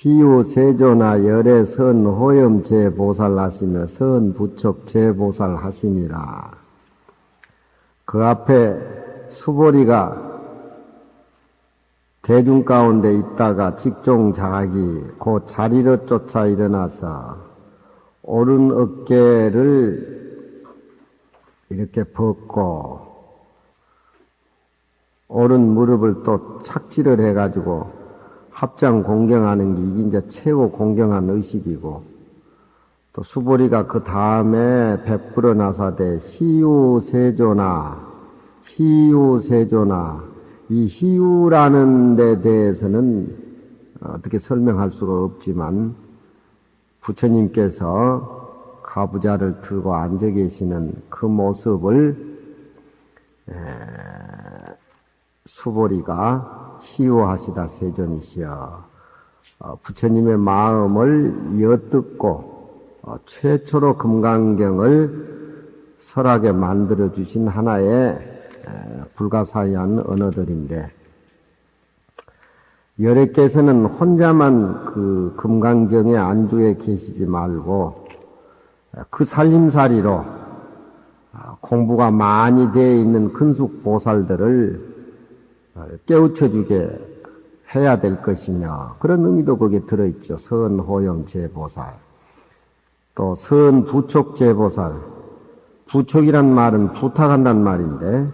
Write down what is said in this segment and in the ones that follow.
희유 세조나 열애 선 호염 제보살 하시며 선 부척 제보살 하시니라. 그 앞에 수보리가 대중 가운데 있다가 직종자기 곧 자리로 쫓아 일어나서 오른 어깨를 이렇게 벗고 오른 무릎을 또 착지를 해가지고 합장 공경하는 게 이게 이제 최고 공경한 의식이고, 또 수보리가 그 다음에 베풀어 나사대 희유세조나 이 희유라는 데 대해서는 어떻게 설명할 수가 없지만 부처님께서 가부좌를 들고 앉아 계시는 그 모습을 수보리가 희유하시다 세존이시여 부처님의 마음을 엿듣고 최초로 금강경을 설하게 만들어 주신 하나의 불가사의한 언어들인데, 열애께서는 혼자만 그 금강경의 안주에 계시지 말고 그 살림살이로 공부가 많이 되어 있는 근숙 보살들을 깨우쳐주게 해야 될 것이며, 그런 의미도 거기에 들어있죠. 선호염 제보살, 또 선부촉 제보살. 부촉이란 말은 부탁한단 말인데,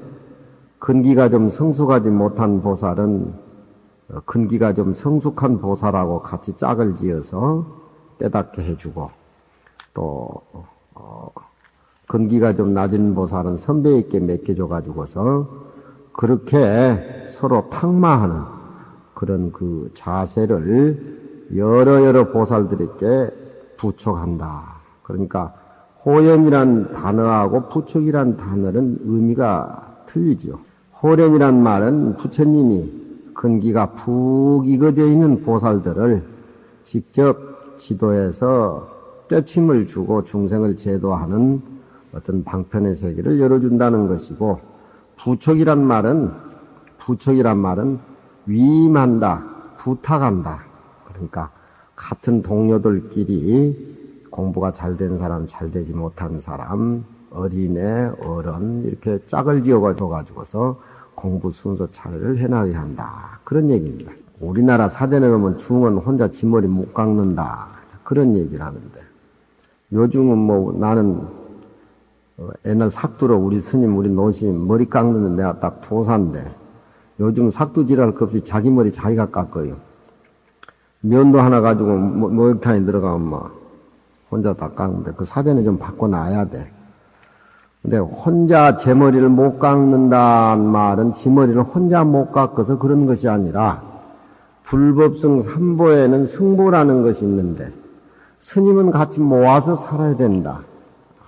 근기가 좀 성숙하지 못한 보살은 근기가 좀 성숙한 보살하고 같이 짝을 지어서 깨닫게 해주고, 또 근기가 좀 낮은 보살은 선배 있게 맡겨줘가지고서 그렇게 서로 탁마하는 그런 그 자세를 여러 보살들에게 부촉한다. 그러니까 호염이란 단어하고 부촉이란 단어는 의미가 틀리죠. 호렴이란 말은 부처님이 근기가 푹 익어져 있는 보살들을 직접 지도해서 떼침을 주고 중생을 제도하는 어떤 방편의 세계를 열어준다는 것이고, 부촉이란 말은 위임한다, 부탁한다. 그러니까 같은 동료들끼리 공부가 잘 된 사람, 잘 되지 못한 사람, 어린애, 어른 이렇게 짝을 지어가지고서 공부 순서 차례를 해나가게 한다. 그런 얘기입니다. 우리나라 사전에 보면 중은 혼자 지 머리 못 깎는다. 그런 얘기를 하는데, 요즘은 뭐 나는 옛날 삭두로 우리 스님, 우리 노심 머리 깎는 내가 딱 도사인데, 요즘 삭두질할 것 없이 자기 머리 자기가 깎아요. 면도 하나 가지고 목욕탕에 들어가면 막 혼자 다 깎는데, 그 사전에 좀 바꿔놔야 돼. 근데 혼자 제 머리를 못 깎는다는 말은 지 머리를 혼자 못 깎아서 그런 것이 아니라, 불법성 삼보에는 승보라는 것이 있는데, 스님은 같이 모아서 살아야 된다.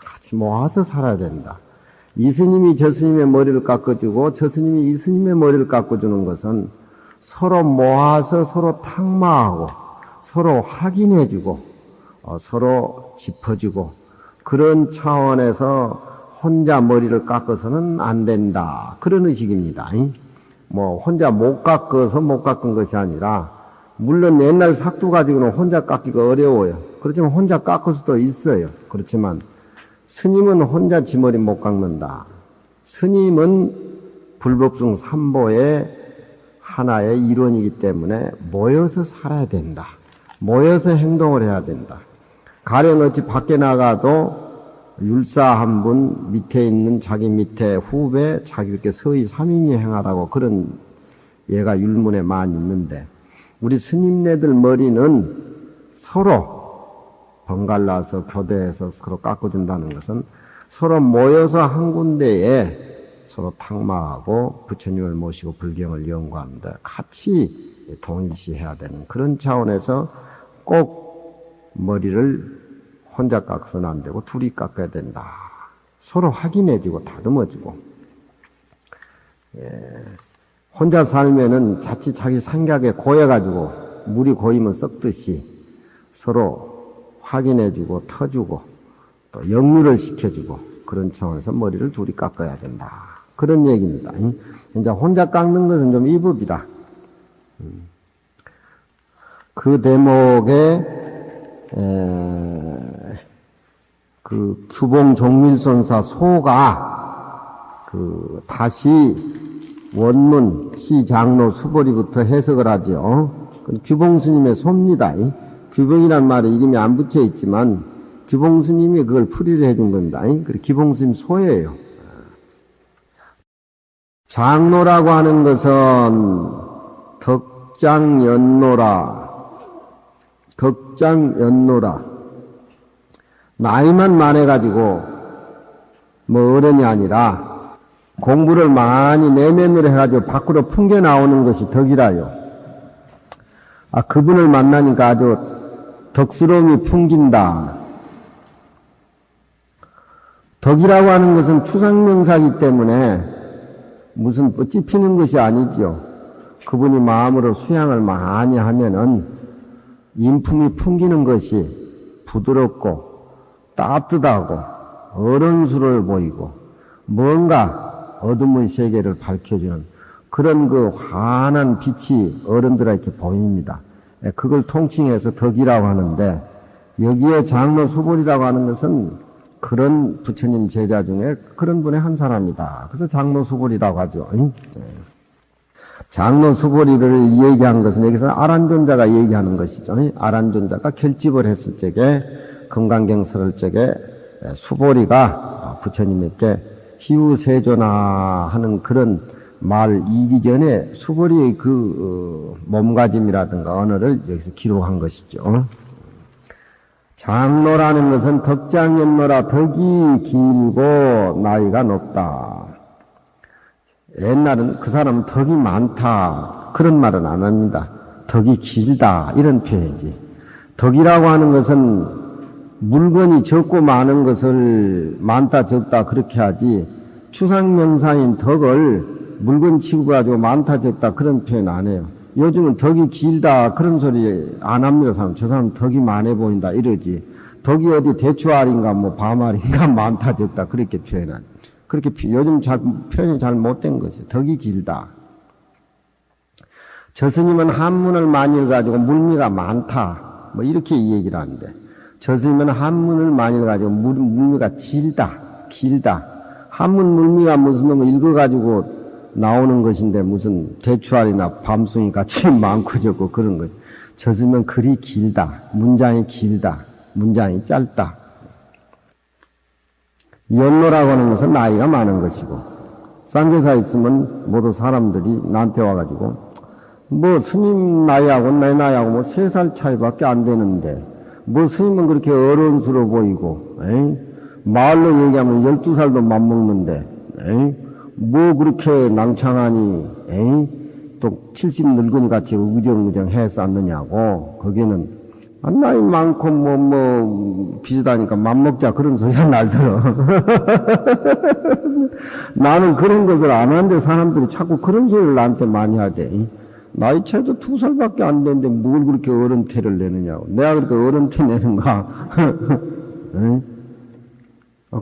같이 모아서 살아야 된다. 이 스님이 저 스님의 머리를 깎아주고 저 스님이 이 스님의 머리를 깎아주는 것은 서로 모아서 서로 탁마하고 서로 확인해주고 서로 짚어주고, 그런 차원에서 혼자 머리를 깎아서는 안 된다. 그런 의식입니다. 뭐 혼자 못 깎아서 못 깎은 것이 아니라, 물론 옛날 삭두 가지고는 혼자 깎기가 어려워요. 그렇지만 혼자 깎을 수도 있어요. 그렇지만 스님은 혼자 지 머리 못 깎는다. 스님은 불법중 삼보의 하나의 일원이기 때문에 모여서 살아야 된다. 모여서 행동을 해야 된다. 가령 어찌 밖에 나가도 율사 한 분 밑에 있는 자기 밑에 후배 자기 이렇게 서희 삼인이 행하라고, 그런 예가 율문에 많이 있는데, 우리 스님네들 머리는 서로 번갈라서 교대해서 서로 깎아준다는 것은 서로 모여서 한 군데에 서로 탁마하고 부처님을 모시고 불경을 연구하는데 같이 동일시해야 되는 그런 차원에서 꼭 머리를 혼자 깎아서는 안 되고 둘이 깎아야 된다. 서로 확인해주고 다듬어주고. 혼자 살면은 자칫 자기 생각에 고여가지고 물이 고이면 썩듯이 서로 확인해주고 터주고 또 역류를 시켜주고, 그런 차원에서 머리를 둘이 깎아야 된다. 그런 얘기입니다. 이제 혼자 깎는 것은 좀 이법이라. 그 대목에 그 규봉 종밀선사 소가 그 다시 원문 시장로 수보리부터 해석을 하죠. 규봉 스님의 소입니다. 규봉이란 말에 이름이 안 붙여 있지만 규봉 스님이 그걸 풀이를 해준 겁니다. 규봉 스님 소예요. 장로라고 하는 것은 덕장연노라. 나이만 많아가지고 뭐 어른이 아니라 공부를 많이 내면으로 해가지고 밖으로 풍겨 나오는 것이 덕이라요. 그분을 만나니까 아주 덕스러움이 풍긴다. 덕이라고 하는 것은 추상명사이기 때문에 무슨 찝히는 것이 아니죠. 그분이 마음으로 수양을 많이 하면은 인품이 풍기는 것이 부드럽고 따뜻하고 어른스러워 보이고 뭔가 어둠의 세계를 밝혀주는 그런 그 환한 빛이 어른들에게 보입니다. 그걸 통칭해서 덕이라고 하는데 여기에 장로 수보리라고 하는 것은 그런 부처님 제자 중에 그런 분의 한 사람이다. 그래서 장로 수보리라고 하죠. 장로 수보리를 얘기한 것은 여기서 아란존자가 얘기하는 것이죠. 아란존자가 결집을 했을 적에 금강경 설을 적에 수보리가 부처님에게 희우세조나 하는 그런 말 이기 전에 수보리의 그 몸가짐이라든가 언어를 여기서 기록한 것이죠. 장로라는 것은 덕장연노라 덕이 길고 나이가 높다. 옛날은 그 사람은 덕이 많다 그런 말은 안 합니다. 덕이 길다 이런 표현이지. 덕이라고 하는 것은 물건이 적고 많은 것을 많다 적다 그렇게 하지 추상명사인 덕을 물건 치고 가지고 많다 적다 그런 표현 안 해요. 요즘은 덕이 길다 그런 소리 안 합니다. 사람. 저 사람 덕이 많아 보인다 이러지. 덕이 어디 대추알인가 뭐 밤알인가 많다 적다 그렇게 표현하지. 그렇게 요즘 표현이 잘 못된 거죠. 덕이 길다. 저 스님은 한문을 많이 읽어가지고 물미가 많다. 뭐 이렇게 이 얘기를 하는데 저 스님은 한문을 많이 읽어가지고 물미가 길다. 한문 물미가 무슨 놈을 읽어가지고 나오는 것인데 무슨 대추알이나 밤송이 같이 많고 적고 그런 것. 저 스님은 글이 길다. 문장이 길다. 문장이 짧다. 연로라고 하는 것은 나이가 많은 것이고 쌍계사에 있으면 모두 사람들이 나한테 와가지고 뭐 스님 나이하고 내 나이하고 뭐 3살 차이밖에 안 되는데 뭐 스님은 그렇게 어른스러워 보이고 말로 얘기하면 12살도 맘먹는데 뭐 그렇게 낭창하니 또 70 늙은이 같이 우정우정 해서 앉느냐고 거기는 나이 많고 뭐 비슷하니까 맘먹자 그런 소리가 날더러. 나는 그런 것을 안 하는데 사람들이 자꾸 그런 소리를 나한테 많이 하대. 나이 차이도 2살밖에 안 되는데 뭘 그렇게 어른태를 내느냐고. 내가 그렇게 어른태 내는가?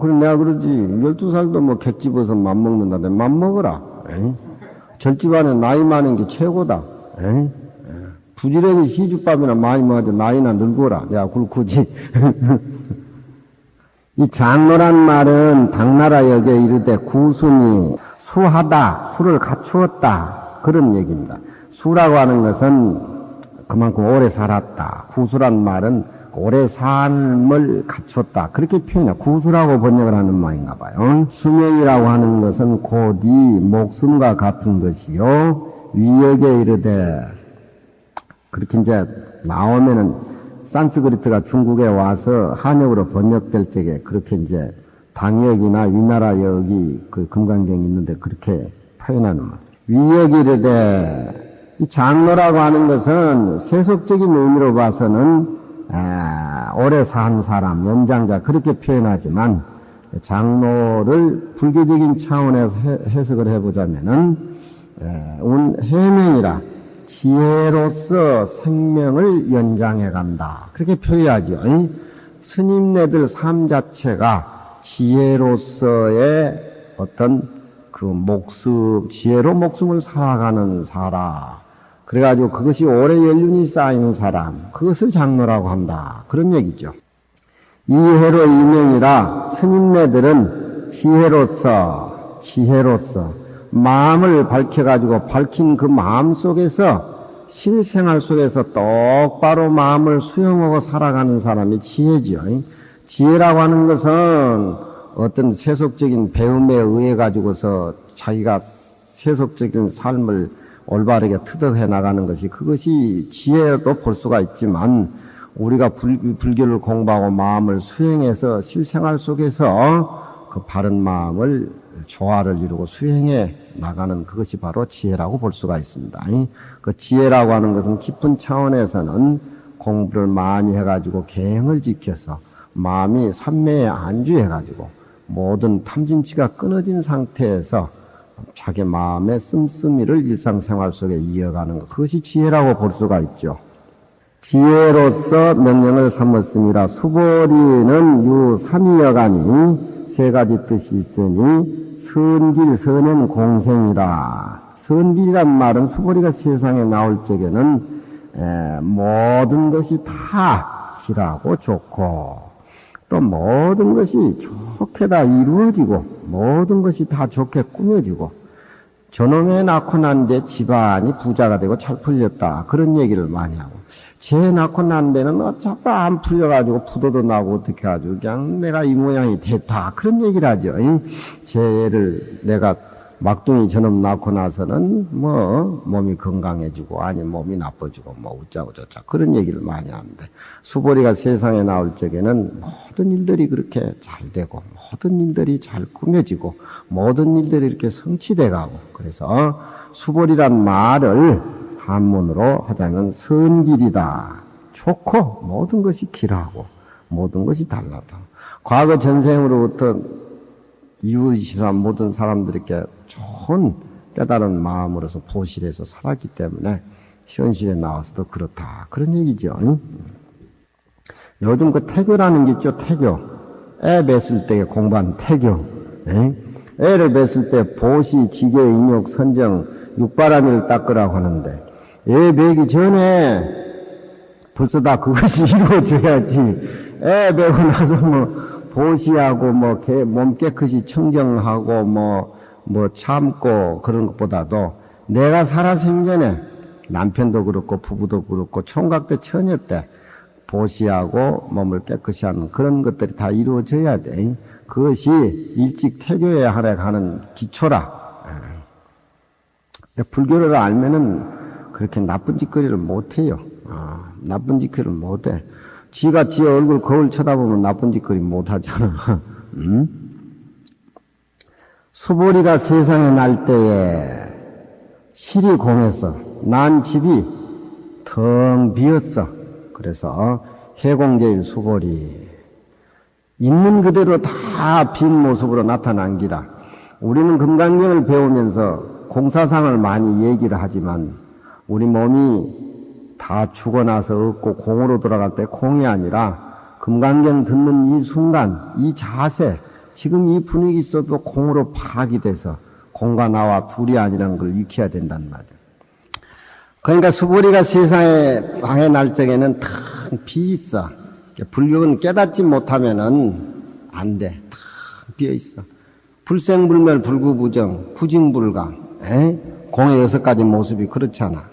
그럼 내가 그러지. 12살도 뭐 객집어서 맘먹는다는데 맘먹어라. 절집안에 나이 많은 게 최고다. 부지런히 시주밥이나 많이 먹어도 나이나 늙어라. 내가 굵고지. 이 장로란 말은 당나라 역에 이르되 구순이 수하다, 수를 갖추었다. 그런 얘기입니다. 수라고 하는 것은 그만큼 오래 살았다. 구수란 말은 오래 삶을 갖췄다. 그렇게 표현해. 구수라고 번역을 하는 말인가 봐요. 수명이라고 하는 것은 곧이 목숨과 같은 것이요. 위역에 이르되 그렇게 이제 나오면은 산스크리트가 중국에 와서 한역으로 번역될 적에 그렇게 이제 당역이나 위나라 역이 그 금강경이 있는데 그렇게 표현하는 말. 위역이르되 이 장로라고 하는 것은 세속적인 의미로 봐서는 오래 산 사람, 연장자 그렇게 표현하지만 장로를 불교적인 차원에서 해석을 해보자면은 해명이라 지혜로서 생명을 연장해 간다. 그렇게 표현하죠. 스님네들 삶 자체가 지혜로서의 어떤 그 지혜로 목숨을 살아가는 사람. 그래가지고 그것이 오래 연륜이 쌓인 사람, 그것을 장로라고 한다. 그런 얘기죠. 이해로 이명이라 스님네들은 지혜로서 마음을 밝혀가지고 밝힌 그 마음 속에서 실생활 속에서 똑바로 마음을 수용하고 살아가는 사람이 지혜죠. 지혜라고 하는 것은 어떤 세속적인 배움에 의해 가지고서 자기가 세속적인 삶을 올바르게 투득해 나가는 것이 그것이 지혜도 볼 수가 있지만 우리가 불교를 공부하고 마음을 수행해서 실생활 속에서 그 바른 마음을 조화를 이루고 수행해 나가는 그것이 바로 지혜라고 볼 수가 있습니다. 그 지혜라고 하는 것은 깊은 차원에서는 공부를 많이 해가지고 계행을 지켜서 마음이 삼매에 안주해가지고 모든 탐진치가 끊어진 상태에서 자기 마음의 씀씀이를 일상생활 속에 이어가는 것, 그것이 지혜라고 볼 수가 있죠. 지혜로서 명령을 삼았음이라. 수보리는 유삼위여가니 세 가지 뜻이 있으니 선길 선행 공생이라. 선길이란 말은 수보리가 세상에 나올 적에는 모든 것이 다 길하고 좋고 또 모든 것이 좋게 다 이루어지고 모든 것이 다 좋게 꾸며지고 저놈에 낳고 난 데 집안이 부자가 되고 잘 풀렸다. 그런 얘기를 많이 하고 쟤 낳고 난 데는 어차피 안 풀려가지고 부도도 나고 어떻게 하죠. 그냥 내가 이 모양이 됐다. 그런 얘기를 하죠. 쟤를 내가 막둥이 저놈 낳고 나서는 뭐 몸이 건강해지고 아니 몸이 나빠지고 뭐 어쩌고 저쩌고 그런 얘기를 많이 하는데 수보리가 세상에 나올 적에는 모든 일들이 그렇게 잘 되고 모든 일들이 잘 꾸며지고 모든 일들이 이렇게 성취돼 가고 그래서 수보리란 말을 한문으로 하자면 선길이다. 좋고 모든 것이 길하고 모든 것이 달라다. 과거 전생으로부터 이웃이나 모든 사람들에게 좋은 깨달은 마음으로서 보실해서 살았기 때문에 현실에 나와서도 그렇다. 그런 얘기죠. 요즘 그 태교라는 게 있죠. 태교. 애 뵀을 때 공부한 태교. 애를 뵀을 때 보시, 지계, 인욕, 선정, 육바라밀을 닦으라고 하는데 애 뵈기 전에 벌써 다 그것이 이루어져야지. 애 뵈고 나서 뭐 보시하고 몸 깨끗이 청정하고 참고 그런 것보다도 내가 살아생전에 남편도 그렇고 부부도 그렇고 총각 때 처녀 때 보시하고 몸을 깨끗이 하는 그런 것들이 다 이루어져야 돼. 그것이 일찍 태교에 하는 기초라. 불교를 알면은 그렇게 나쁜 짓거리를 못해요. 나쁜 짓거리를 못해. 지가 지 얼굴 거울 쳐다보면 나쁜 짓거리 못하잖아. 수보리가 세상에 날 때에 실이 공했어. 난 집이 텅 비었어. 그래서 해공제일 수보리. 있는 그대로 다 빈 모습으로 나타난 기라. 우리는 금강경을 배우면서 공사상을 많이 얘기를 하지만 우리 몸이 다 죽어나서 없고 공으로 돌아갈 때 공이 아니라 금강경 듣는 이 순간, 이 자세, 지금 이 분위기 있어도 공으로 파악이 돼서 공과 나와 둘이 아니라는 걸 익혀야 된단 말이에요. 그러니까 수보리가 세상에 방해 날 적에는 텅 비 있어. 불교는 깨닫지 못하면은 안 돼. 텅 비어 있어. 불생불멸 불구부정 부징불강. 공의 6가지 모습이 그렇잖아.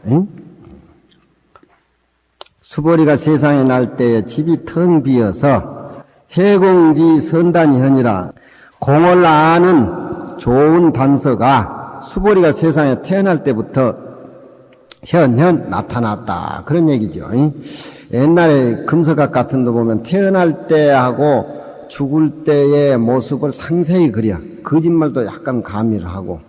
수보리가 세상에 날 때에 집이 텅 비어서 해공지 선단현이라 공을 아는 좋은 단서가 수보리가 세상에 태어날 때부터 현현 나타났다. 그런 얘기죠. 옛날에 금서각 같은 데 보면 태어날 때하고 죽을 때의 모습을 상세히 그려. 거짓말도 약간 가미를 하고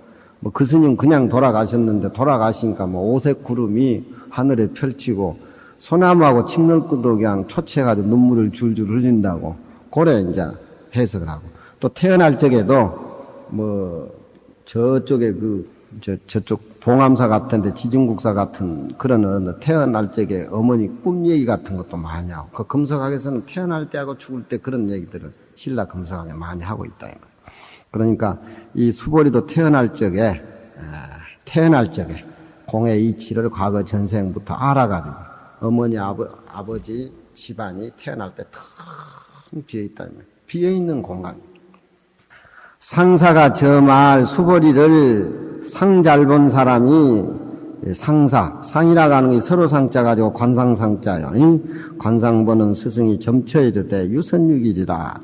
그 스님 그냥 돌아가셨는데 돌아가시니까 오색 구름이 하늘에 펼치고 소나무하고 침널구도 그냥 초췌해가지고 눈물을 줄줄 흘린다고 그래 이제 해석을 하고 또 태어날 적에도 저쪽에 저쪽 동암사 같은데 지중국사 같은 그런 태어날 적에 어머니 꿈 얘기 같은 것도 많이 하고 그 금석학에서는 태어날 때하고 죽을 때 그런 얘기들을 신라 금석학에 많이 하고 있다. 그러니까 이 수보리도 태어날 적에 공의 이치를 과거 전생부터 알아가지고 어머니 아버지 집안이 태어날 때 텅 비어있다. 비어있는 공간. 상사가 저 말 수보리를 상 잘 본 사람이 상이라고 하는 게 서로 상자 가지고 관상상자요. 관상 보는 스승이 점쳐야 될 때 유선육일이라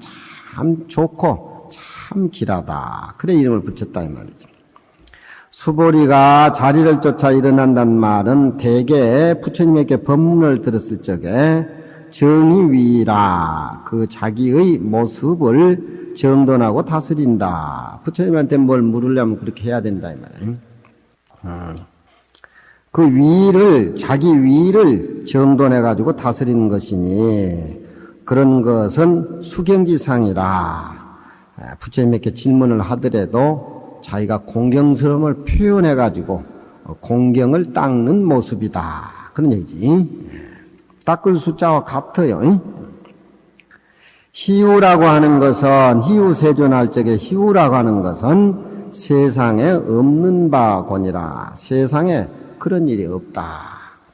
참 좋고 참 길하다. 그래 이름을 붙였다 이 말이죠. 수보리가 자리를 쫓아 일어난다는 말은 대개 부처님에게 법문을 들었을 적에 정의위라 그 자기의 모습을 정돈하고 다스린다. 부처님한테 뭘 물으려면 그렇게 해야 된다 이 말이에요. 그 위를 자기 위를 정돈해 가지고 다스리는 것이니 그런 것은 수경지상이라. 부처님에게 질문을 하더라도 자기가 공경스러움을 표현해 가지고 공경을 닦는 모습이다. 그런 얘기지. 닦을 숫자와 같아요. 희우라고 하는 것은 희우세존할 적에 희우라고 하는 것은 세상에 없는 바곤이라. 세상에 그런 일이 없다.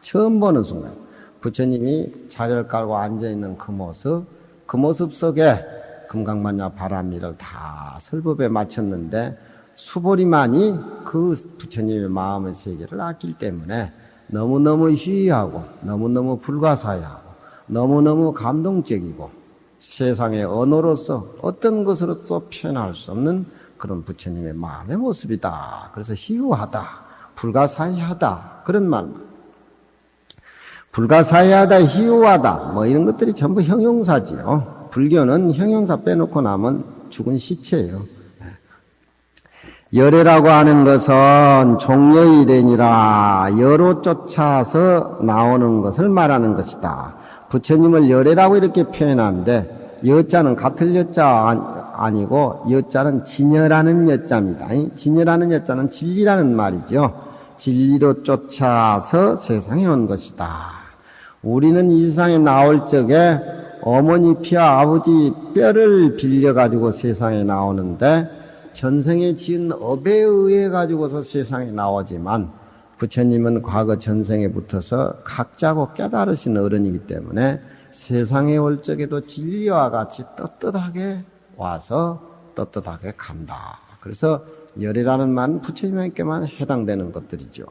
처음 보는 순간 부처님이 자리를 깔고 앉아있는 그 모습 속에 금강만야 바람일을 다 설법에 마쳤는데 수보리만이 그 부처님의 마음의 세계를 아낄 때문에 너무너무 희귀하고 너무너무 불가사의하고 너무너무 감동적이고 세상의 언어로서 어떤 것으로도 표현할 수 없는 그런 부처님의 마음의 모습이다. 그래서 희유하다. 불가사의하다. 그런 말. 불가사의하다, 희유하다. 뭐 이런 것들이 전부 형용사지요. 불교는 형용사 빼놓고 나면 죽은 시체예요. 열애라고 하는 것은 종려일행이라 여로 쫓아서 나오는 것을 말하는 것이다. 부처님을 열애라고 이렇게 표현하는데 여자는 같을 여자 아니고 여자는 진여라는 여자입니다. 진여라는 여자는 진리라는 말이죠. 진리로 쫓아서 세상에 온 것이다. 우리는 이 세상에 나올 적에 어머니 피와 아버지 뼈를 빌려가지고 세상에 나오는데 전생에 지은 업에 의해 가지고서 세상에 나오지만 부처님은 과거 전생에 붙어서 각자고 깨달으신 어른이기 때문에 세상에 올 적에도 진리와 같이 떳떳하게 와서 떳떳하게 간다. 그래서 열이라는 말은 부처님에게만 해당되는 것들이죠.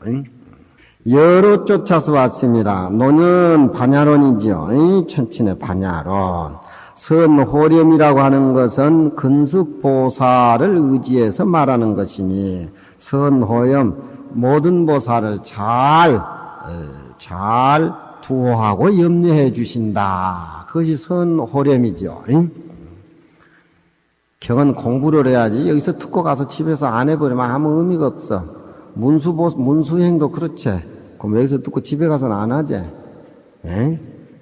여로 쫓아서 왔습니다. 노는 반야론이죠. 천친의 반야론. 선호렴이라고 하는 것은 근숙보살을 의지해서 말하는 것이니 선호렴 모든 보살을 잘 두호하고 염려해 주신다. 그것이 선호렴이죠. 경은 공부를 해야지 여기서 듣고 가서 집에서 안 해버리면 아무 의미가 없어. 문수행도 그렇지. 그럼 여기서 듣고 집에 가서는 안 하지.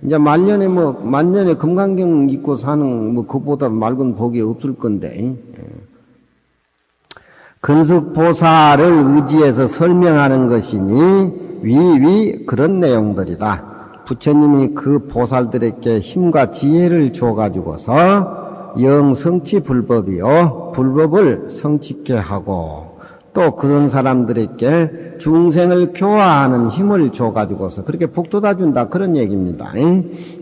이제 만년에 금강경 입고 사는 그보다 맑은 복이 없을 건데. 근숙보살을 의지해서 설명하는 것이니 위 그런 내용들이다. 부처님이 그 보살들에게 힘과 지혜를 줘가지고서 영성치 불법이요 불법을 성취케 하고 또 그런 사람들에게 중생을 교화하는 힘을 줘가지고서 그렇게 북돋아 준다 그런 얘기입니다.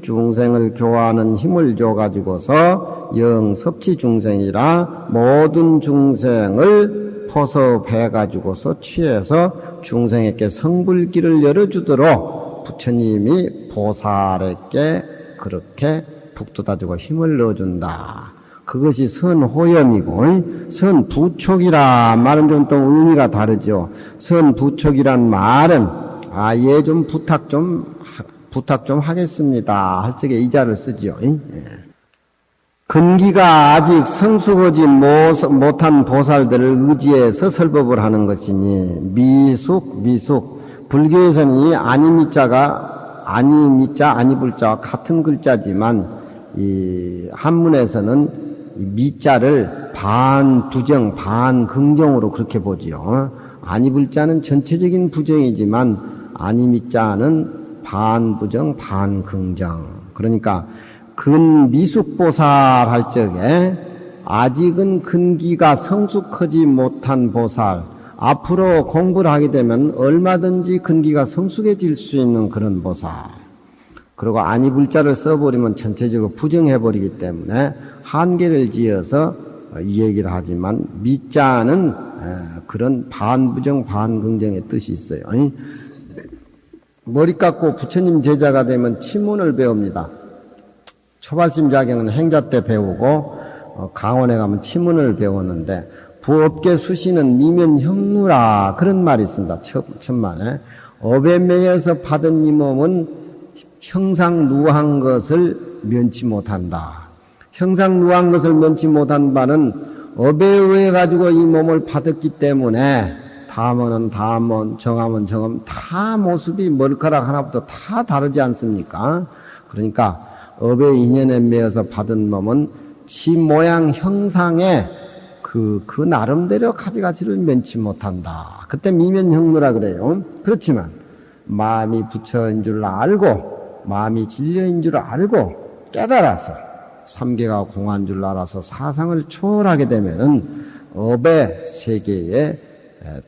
중생을 교화하는 힘을 줘가지고서 영섭치 중생이라 모든 중생을 포섭해가지고서 취해서 중생에게 성불길을 열어주도록 부처님이 보살에게 그렇게 북돋아주고 힘을 넣어준다. 그것이 선호염이고 선부촉이라 말은 좀 또 의미가 다르죠. 선부촉이란 말은 얘 좀 부탁 좀 하겠습니다 할 적에 이자를 쓰죠. 근기가 아직 성숙하지 못한 보살들을 의지해서 설법을 하는 것이니 미숙 불교에서는 이 아니미자가 아니미자 아니불자와 같은 글자지만 이 한문에서는 미자를 반 부정 반 긍정으로 그렇게 보지요. 아니불자는 전체적인 부정이지만 아니미자는 반 부정 반 긍정. 그러니까 근미숙보살 할 적에 아직은 근기가 성숙하지 못한 보살, 앞으로 공부를 하게 되면 얼마든지 근기가 성숙해질 수 있는 그런 보살. 그리고 아니불자를 써버리면 전체적으로 부정해버리기 때문에 한계를 지어서 이 얘기를 하지만 미자는 그런 반부정 반긍정의 뜻이 있어요. 머리 깎고 부처님 제자가 되면 치문을 배웁니다. 초발심자경은 행자 때 배우고 강원에 가면 치문을 배웠는데 부업계 수시는 미면형루라 그런 말이 있습니다. 천만에 업에 매여서 받은 이 몸은 형상루한 것을 면치 못한다. 형상루한 것을 면치 못한 바는 업에 의해 가지고 이 몸을 받았기 때문에 다문은 다문, 정함은 정함, 다 모습이 머리카락 하나부터 다 다르지 않습니까? 그러니까 업의 인연에 매여서 받은 몸은 지 모양 형상에 그 나름대로 가지가지를 면치 못한다. 그때 미면형무라 그래요. 그렇지만 마음이 부처인 줄 알고 마음이 진료인 줄 알고 깨달아서 삼계가 공한 줄 알아서 사상을 초월하게 되면은 업의 세계에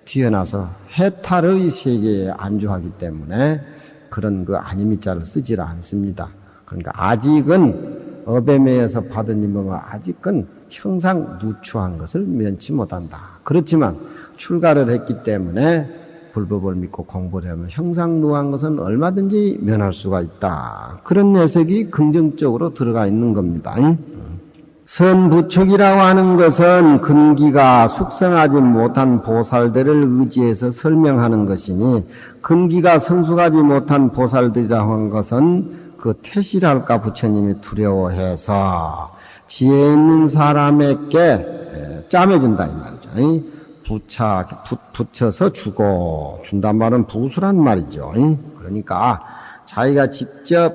튀어나서 해탈의 세계에 안주하기 때문에 그런 그 아니미자를 쓰질 않습니다. 그러니까 아직은 업에 매여서 받은 임금은 아직은 형상 누추한 것을 면치 못한다. 그렇지만 출가를 했기 때문에 불법을 믿고 공부를 하면 형상 누한 것은 얼마든지 면할 수가 있다. 그런 해석이 긍정적으로 들어가 있는 겁니다. 선부촉이라고 하는 것은 근기가 숙성하지 못한 보살들을 의지해서 설명하는 것이니 근기가 성숙하지 못한 보살들이라고 하는 것은 그 퇴실할까 부처님이 두려워해서 지혜 있는 사람에게 짜매준다 이 말이죠. 붙여서 주고 준단 말은 부수란 말이죠. 그러니까 자기가 직접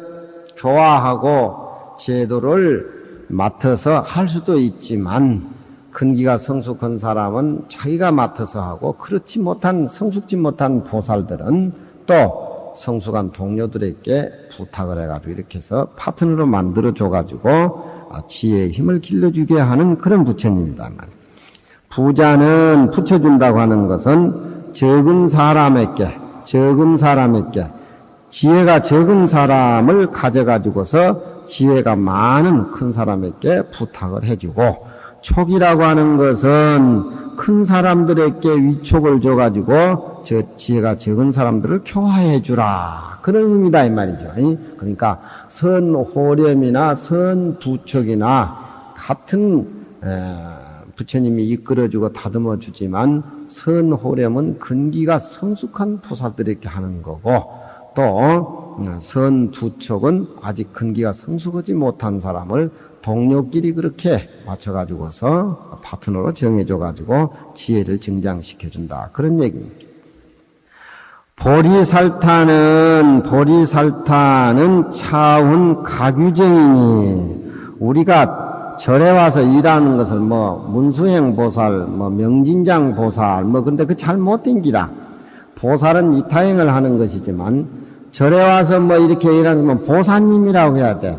교화하고 제도를 맡아서 할 수도 있지만 근기가 성숙한 사람은 자기가 맡아서 하고 그렇지 못한 성숙지 못한 보살들은 또 성숙한 동료들에게 부탁을 해가지고 이렇게 해서 파트너로 만들어줘가지고 지혜의 힘을 길러주게 하는 그런 부처님이다. 부자는 붙여준다고 하는 것은 적은 사람에게 지혜가 적은 사람을 가져가지고서 지혜가 많은 큰 사람에게 부탁을 해주고 촉이라고 하는 것은 큰 사람들에게 위촉을 줘가지고 저 지혜가 적은 사람들을 교화해주라 그런 의미다 이 말이죠. 그러니까 선호렴이나 선부촉이나 같은 부처님이 이끌어주고 다듬어주지만 선호렴은 근기가 성숙한 보살들에게 하는 거고 또 선부촉은 아직 근기가 성숙하지 못한 사람을 동료끼리 그렇게 맞춰가지고서 파트너로 정해줘가지고 지혜를 증장시켜준다. 그런 얘기입니다. 보리살타는 차운 가규정이니 우리가 절에 와서 일하는 것을 문수행 보살, 명진장 보살, 근데 그 잘못된 기라. 보살은 이타행을 하는 것이지만 절에 와서 이렇게 일하면 보사님이라고 해야 돼.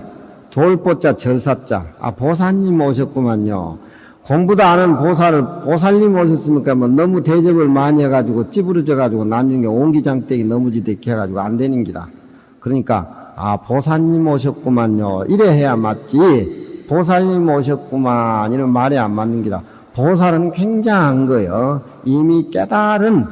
돌보자 절사자. 보사님 오셨구만요. 공부도 안 하는 보살님 오셨으니까 너무 대접을 많이 해가지고 찌부러져가지고 나중에 옹기장대기 넘어지듯이 해가지고 안 되는 기라. 그러니까 보사님 오셨구만요. 이래 해야 맞지. 보살님 오셨구만 이런 말이 안 맞는 기라. 보살은 굉장한 거요. 이미 깨달은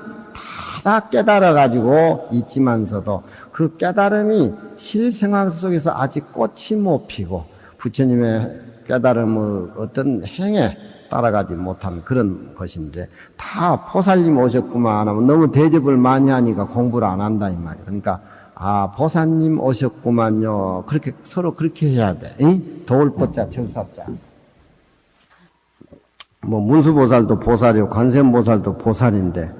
다 깨달아가지고 있지만서도 그 깨달음이 실생활 속에서 아직 꽃이 못 피고 부처님의 깨달음의 어떤 행에 따라가지 못한 그런 것인데 다 보살님 오셨구만 하면 너무 대접을 많이 하니까 공부를 안 한다 이 말이에요. 그러니까 보살님 오셨구만요. 그렇게 서로 그렇게 해야 돼. 도울보자 철사자. 문수보살도 보살이고 관세음보살도 보살인데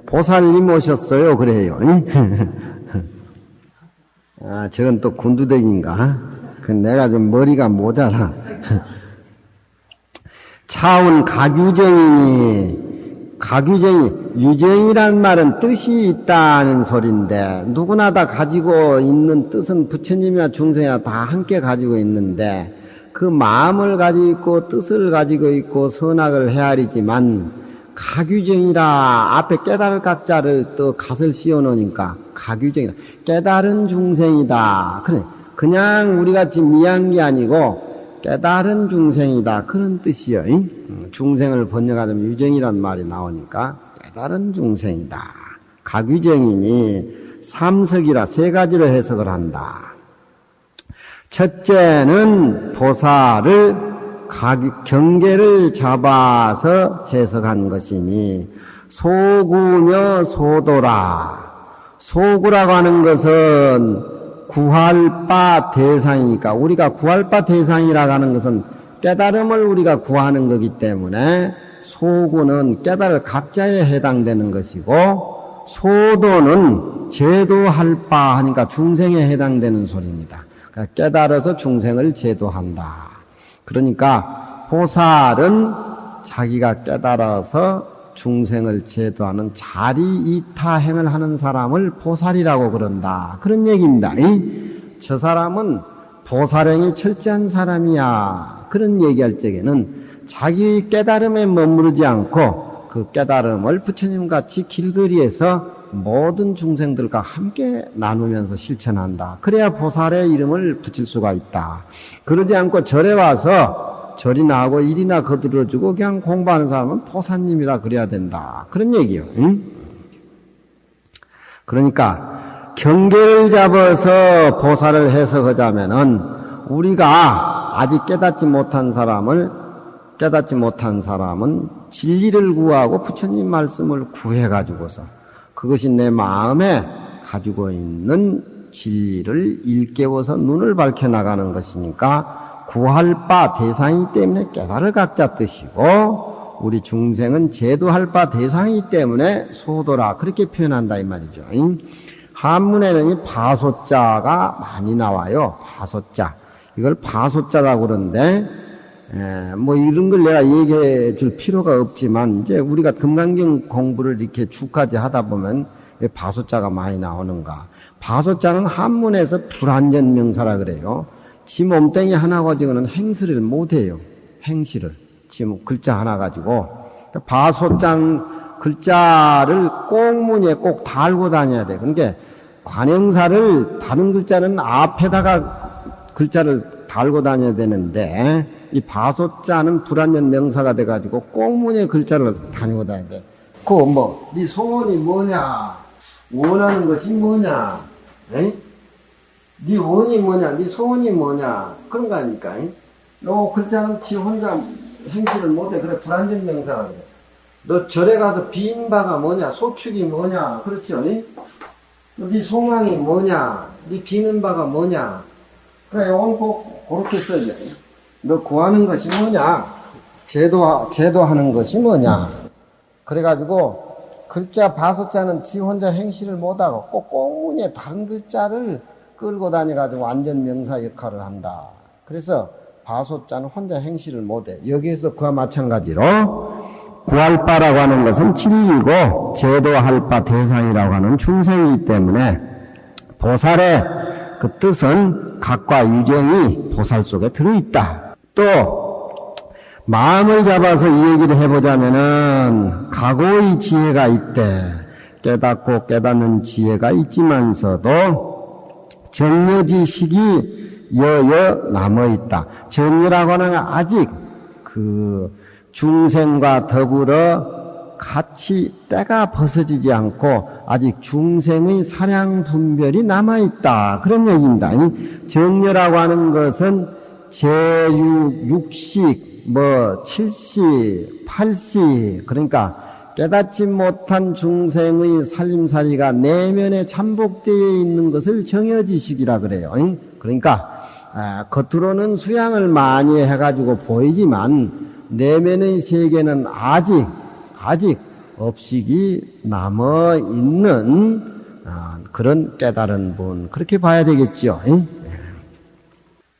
보살님 오셨어요 그래요. 저건 또 군두대기인가? 내가 좀 머리가 모자라. 차운 유정이란 말은 뜻이 있다는 소린데 누구나 다 가지고 있는 뜻은 부처님이나 중생이나 다 함께 가지고 있는데 그 마음을 가지고 있고 뜻을 가지고 있고 선악을 헤아리지만 가규정이라 앞에 깨달을 각자를 또 갓을 씌워 놓으니까 가규정이다. 깨달은 중생이다. 그래. 그냥 우리 같이 미한 게 아니고 깨달은 중생이다. 그런 뜻이요. 중생을 번역하자면 유정이란 말이 나오니까 깨달은 중생이다. 가규정이니 삼석이라 세 가지로 해석을 한다. 첫째는 보살을 경계를 잡아서 해석한 것이니 소구며 소도라. 소구라고 하는 것은 구할 바 대상이니까 우리가 구할 바 대상이라고 하는 것은 깨달음을 우리가 구하는 거기 때문에 소구는 깨달을 각자에 해당되는 것이고 소도는 제도할 바 하니까 중생에 해당되는 소리입니다. 그러니까 깨달아서 중생을 제도한다. 그러니까 보살은 자기가 깨달아서 중생을 제도하는 자리이타행을 하는 사람을 보살이라고 그런다. 그런 얘기입니다. 저 사람은 보살행이 철저한 사람이야. 그런 얘기할 적에는 자기 깨달음에 머무르지 않고 그 깨달음을 부처님같이 길거리에서 모든 중생들과 함께 나누면서 실천한다. 그래야 보살의 이름을 붙일 수가 있다. 그러지 않고 절에 와서 절이나 하고 일이나 거들어주고 그냥 공부하는 사람은 보살님이라 그래야 된다. 그런 얘기요. 그러니까 경계를 잡아서 보살을 해석하자면은 우리가 아직 깨닫지 못한 사람은 진리를 구하고 부처님 말씀을 구해가지고서 그것이 내 마음에 가지고 있는 진리를 일깨워서 눈을 밝혀나가는 것이니까 구할 바 대상이기 때문에 깨달을 각자 뜻이고 우리 중생은 제도할 바 대상이기 때문에 소도라 그렇게 표현한다 이 말이죠. 한문에는 이 바소자가 많이 나와요. 바소자. 이걸 바소자라고 그러는데 뭐 이런 걸 내가 얘기해 줄 필요가 없지만 이제 우리가 금강경 공부를 이렇게 쭉까지 하다 보면 왜 바소자가 많이 나오는가. 바소자는 한문에서 불완전 명사라 그래요. 지 몸뚱이 하나 가지고는 행실을 못해요. 행실을. 지금 글자 하나 가지고. 바소자 글자를 꼭무늬에 꼭 달고 다녀야 돼. 그러니까 관행사를 다른 글자는 앞에다가 글자를 달고 다녀야 되는데 이 바소자는 불완전 명사가 돼가지고 꼭무늬에 글자를 다니고 다녀야 돼. 네 소원이 뭐냐? 원하는 것이 뭐냐? 네 원이 뭐냐? 네 소원이 뭐냐? 그런 거 아닙니까? 요 글자는 지 혼자 행실을 못해. 그래, 불완전 명사가 그래. 너 절에 가서 빈 바가 뭐냐? 소축이 뭐냐? 그렇죠? 네 소망이 뭐냐? 네 비는 바가 뭐냐? 그래, 요건 꼭 그렇게 써야 돼. 너 구하는 것이 뭐냐? 제도하는 것이 뭐냐? 그래가지고, 글자 바소자는 지 혼자 행실을 못하고 꼭 꼭무늬에 다른 글자를 끌고 다녀가지고 완전 명사 역할을 한다. 그래서 바소자는 혼자 행실을 못해. 여기에서 그와 마찬가지로 구할 바라고 하는 것은 진리고 제도할 바 대상이라고 하는 중생이기 때문에 보살의 그 뜻은 각과 유정이 보살 속에 들어있다. 또 마음을 잡아서 이 얘기를 해보자면은 각오의 지혜가 있대. 깨닫고 깨닫는 지혜가 있지만서도 정려지식이 여여 남아있다. 정려라고 하는 건 아직 그 중생과 더불어 같이 때가 벗어지지 않고 아직 중생의 사량 분별이 남아있다. 그런 얘기입니다. 정려라고 하는 것은 제6, 6식, 7시, 8시, 그러니까 깨닫지 못한 중생의 살림살이가 내면에 잠복되어 있는 것을 정여지식이라 그래요. 그러니까 겉으로는 수양을 많이 해가지고 보이지만 내면의 세계는 아직 업식이 남아있는 그런 깨달은 분, 그렇게 봐야 되겠죠.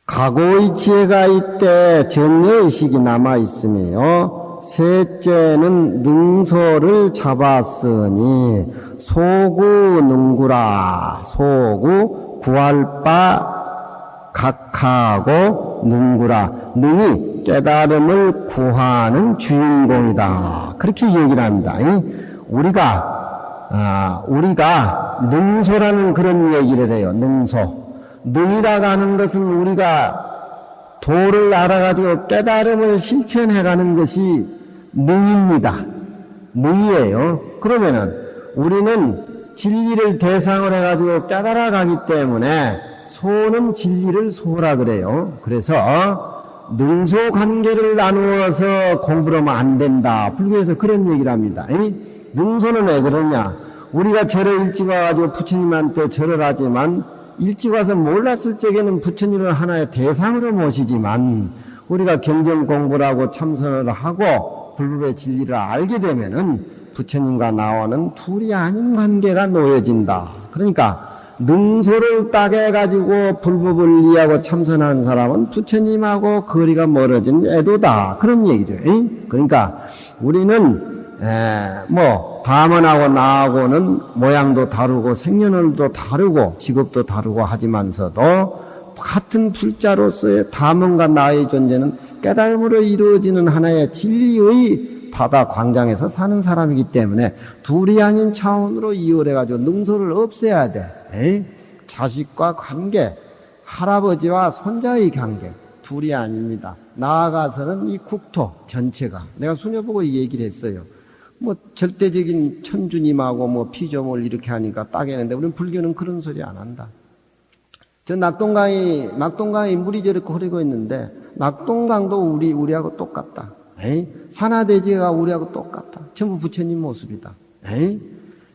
각오의 지혜가 있대 정려의식이 남아있으며 셋째는 능소를 잡았으니 소구 능구라. 소구 구할 바 각하고 능구라. 능이 깨달음을 구하는 주인공이다. 그렇게 얘기를 합니다. 우리가 능소라는 그런 얘기를 해요. 능소. 능이라고 하는 것은 우리가 도를 알아가지고 깨달음을 실천해가는 것이 능입니다. 능이에요. 그러면은 우리는 진리를 대상으로 해가지고 깨달아가기 때문에 소는 진리를 소라 그래요. 그래서 능소 관계를 나누어서 공부를 하면 안 된다. 불교에서 그런 얘기를 합니다. 능소는 왜 그러냐? 우리가 절에 일찍 와가지고 부처님한테 절을 하지만 일찍 와서 몰랐을 적에는 부처님을 하나의 대상으로 모시지만 우리가 경전 공부를 하고 참선을 하고 불법의 진리를 알게 되면은 부처님과 나와는 둘이 아닌 관계가 놓여진다. 그러니까 능소를 따개가지고 불법을 이해하고 참선하는 사람은 부처님하고 거리가 멀어진 애도다. 그런 얘기죠. 그러니까 우리는 다문하고 나하고는 모양도 다르고 생년월도 다르고 직업도 다르고 하지만서도 같은 불자로서의 다문과 나의 존재는 깨달음으로 이루어지는 하나의 진리의 바다 광장에서 사는 사람이기 때문에 둘이 아닌 차원으로 이월해가지고 능소를 없애야 돼. 자식과 관계, 할아버지와 손자의 관계, 둘이 아닙니다. 나아가서는 이 국토 전체가, 내가 수녀보고 이 얘기를 했어요. 절대적인 천주님하고 피조물 이렇게 하니까 따개는데 우리는 불교는 그런 소리 안 한다. 저 낙동강이 물이 저렇게 흐르고 있는데 낙동강도 우리하고 똑같다. 산하대지가 우리하고 똑같다. 전부 부처님 모습이다.